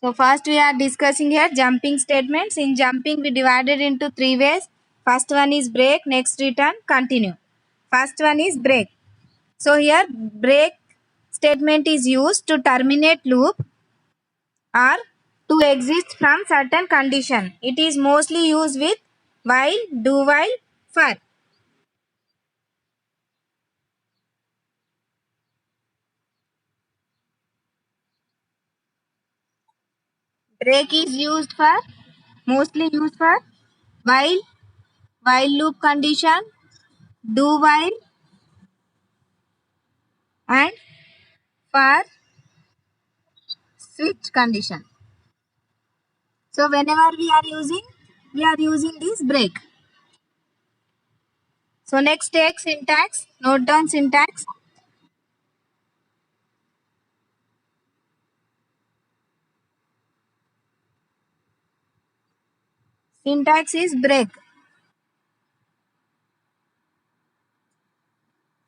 So first we are discussing here jumping statements. In jumping we divided into three ways. First one is break, next return, continue. First one is break. So here break statement is used to terminate loop or to exit from certain condition. It is mostly used with while, do while, for. Break is used for mostly used for while loop condition, do while and for switch condition. So whenever we are using this break. So next take syntax, note down syntax. Syntax is break.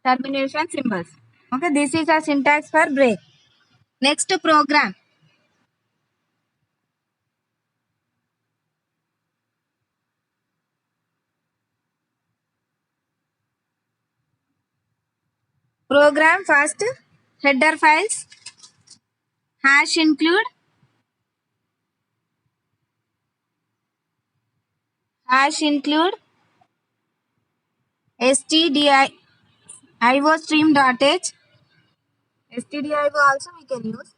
Termination symbols. Okay, this is a syntax for break. Next program. Program first header files hash include stdio stream.h. Stdio also we can use,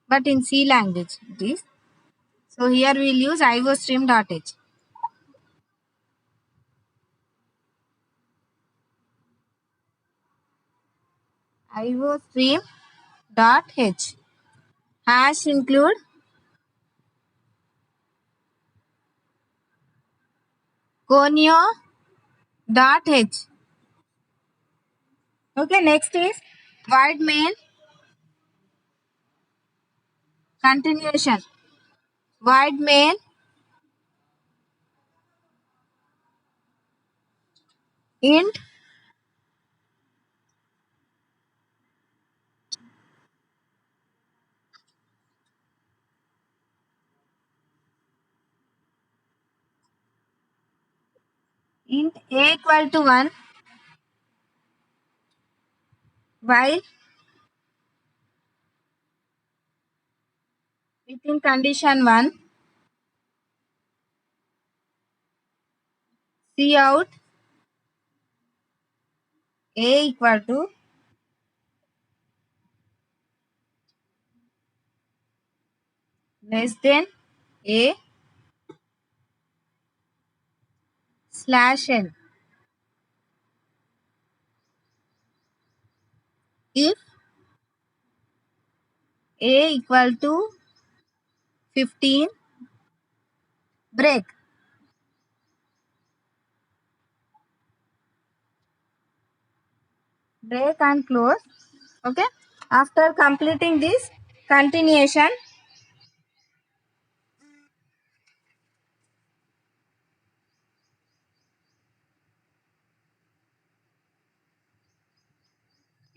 but in C language it is. So here we will use iostream.h. iostream.h. Hash include conio.h. Okay, next is void main continuation. Void main int a equal to 1 while within condition 1 cout a equal to less than a slash n. If a equal to 15, break. Break and close. Okay. After completing this continuation,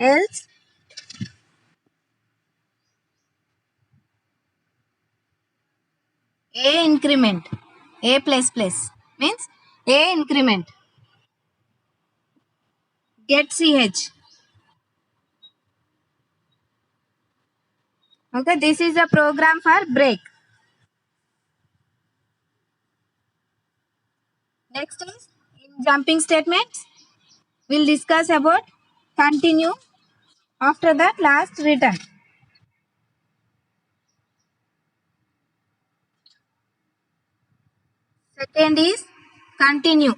else a increment, a plus plus means a increment, get ch. Okay, this is a program for break. Next is in jumping statements, we'll discuss about continue. After that, last return. Second is continue.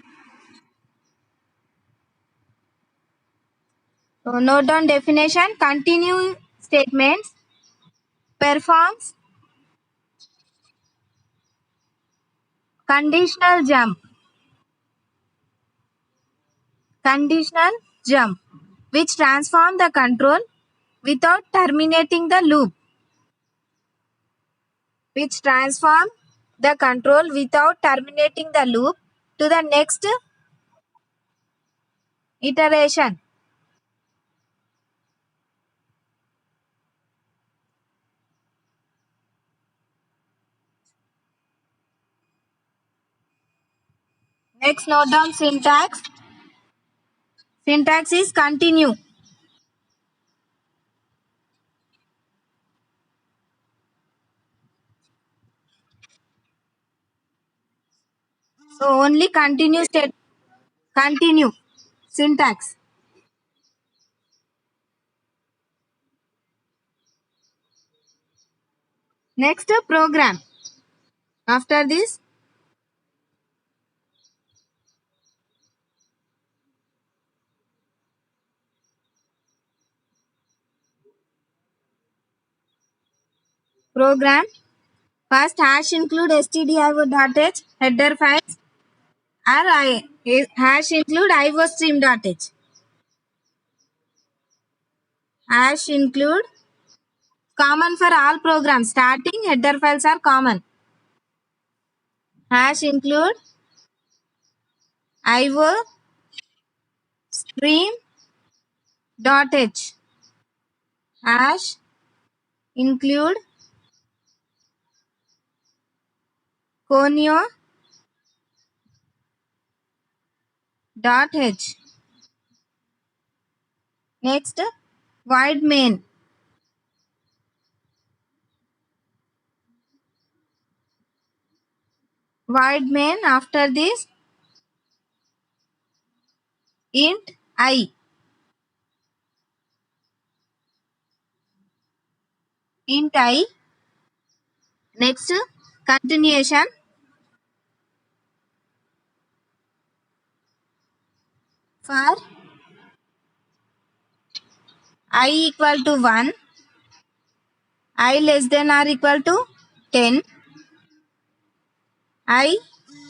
So note down definition. Continue statements performs conditional jump. Conditional jump, which transform the control without terminating the loop. Which transform the control without terminating the loop to the next iteration. Next, note down syntax. Syntax is continue. So only continue state. Continue. Syntax. Next, program. After this, program. First, hash include stdio.h header files or hash include iostream.h. Hash include common for all programs. Starting header files are common. Hash include iostream.h. Hash include conio.h. Next, void main. Void main. After this, int I. Int I. Next, continuation. For I equal to 1, I less than or equal to 10, I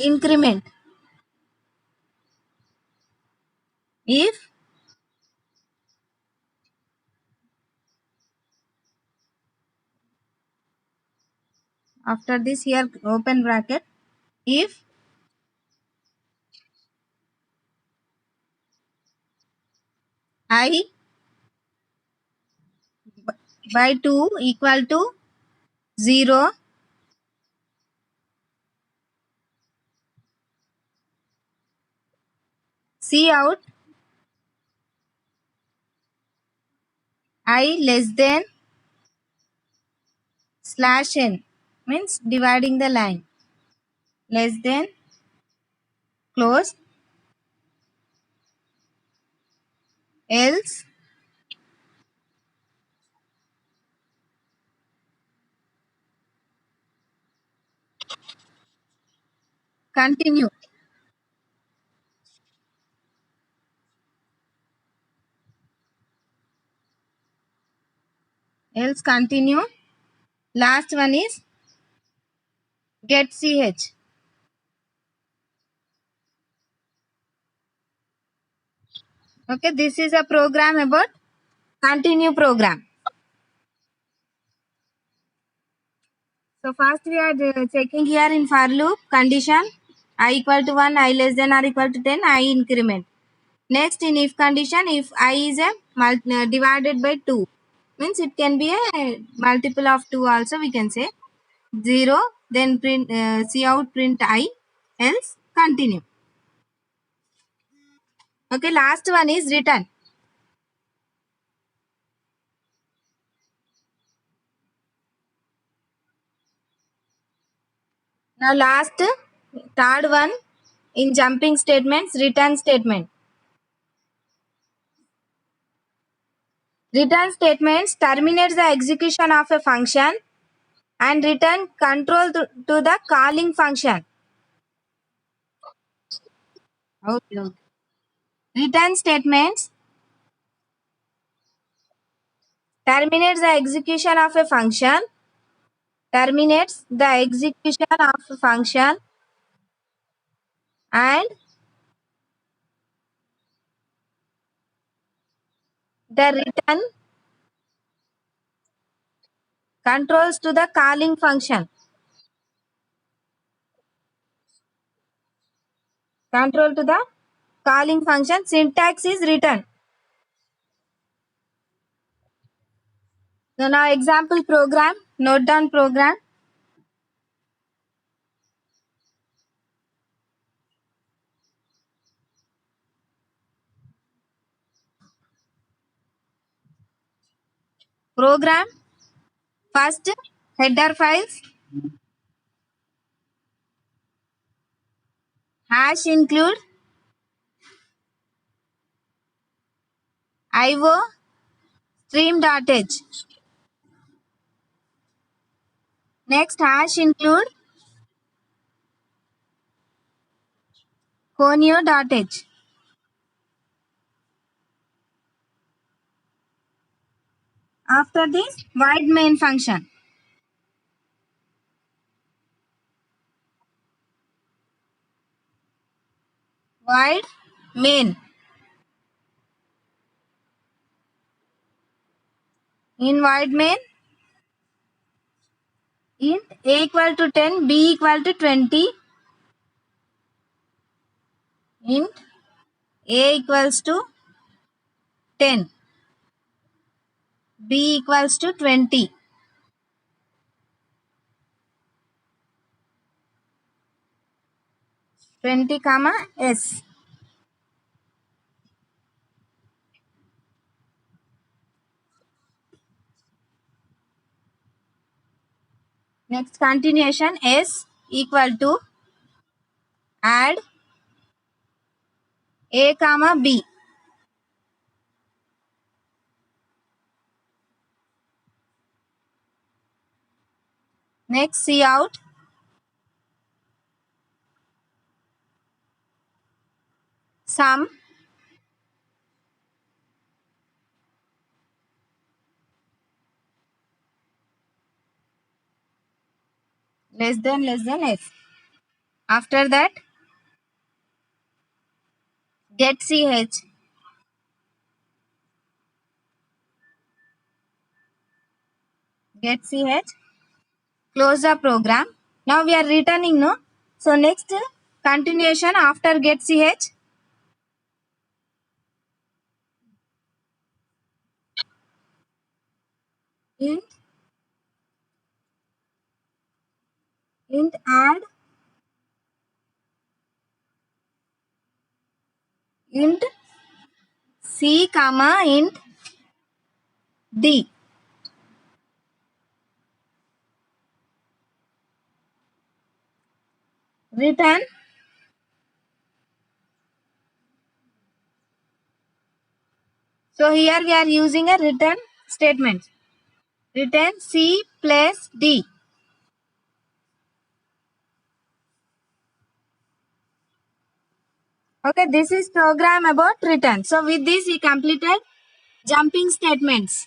increment. If after this here open bracket, if I by 2 equal to 0, cout I less than slash n, means dividing the line, less than close, else continue, else continue. Last one is get ch. Okay, this is a program about continue program. So first we are checking here in for loop condition I equal to 1, I less than or equal to 10, I increment. Next, in if condition, if I is a divided by 2, means it can be a multiple of 2 also, we can say 0, then print cout print I, else continue. Okay, last one is return. Now last, third one in jumping statements, return statement. Return statements terminates the execution of a function and return control to the calling function. Okay. Return statements terminates the execution of a function, terminates the execution of a function and the return controls to the calling function. Control to the calling function. Syntax is return. So now example program, note down program. Program. First, header files. Hash include IO stream.h. Next, hash include conio.h. After this, void main function. Void main. In void main, int a equal to 10, b equal to 20, int a equals to 10, b equals to 20. 20 comma s. Next continuation, s equal to add a comma b. Next cout sum less than s. After that, get ch. Get ch. Close the program. Now we are returning, no? So next continuation after get ch. int add int c comma int d. Return so here we are using a return statement. Return c plus d. Okay, this is program about return. So with this we completed jumping statements.